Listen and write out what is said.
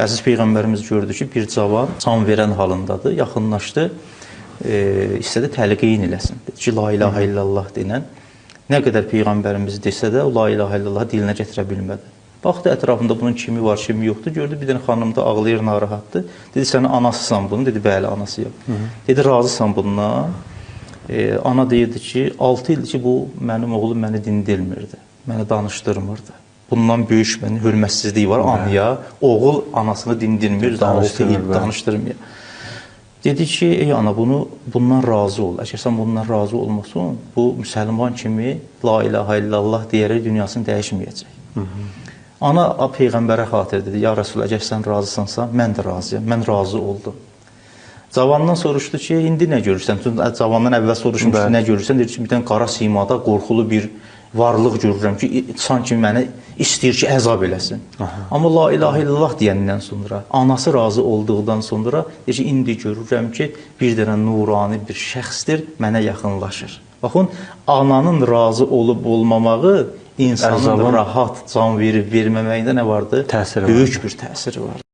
Əziz Peyğəmbərimiz gördü ki, bir cavan can verən halındadır, yaxınlaşdı, istədi təlqin eləsin. Dedi ki, la ilahə illallah denən, nə qədər Peyğəmbərimiz desə də, o la ilahə illallah dilinə gətirə bilmədi. Baxdı, ətrafında bunun kimi var, kimi yoxdur, gördü, bir dənə xanım da ağlayır, narahatdır. Dedi, sən anasısan bunun, dedi, bəli, anasıyam. Dedi, razısan bundan. Ana deyirdi ki, 6 ildir ki, bu mənim oğlum məni dindirmirdi, məni danışdırmırdı. Bundan böyük mənim hörmətsizliyi var anaya. Oğul anasını dindirmir, danışdırmır. Dedi ki, ey ana, bundan razı ol. Əgər sən bundan razı olmasın, bu müsəlman kimi la ilahə illallah deyərək dünyasını dəyişməyəcək. Ana Peyğəmbərə xatir dedi, ya Rəsul, əgər sən razısansa, mən də razıyam, mən razı oldum. Cavandan soruşdu ki, indi nə görürsən? Cavandan əvvəl soruşmuş ki, nə görürsən? Deyir ki, bir dənə qara simada qorxulu bir varlıq görürəm ki, sanki məni istəyir ki, əzab eləsin. Amma la ilahə illallah deyəndən sonra, anası razı olduqdan sonra, deyir ki, indi görürəm ki, bir dənə nurani bir şəxsdir, mənə yaxınlaşır. Baxın, ananın razı olub-olmamağı insanın rahat can verib-verməməyində nə vardır? Böyük bir təsiri var.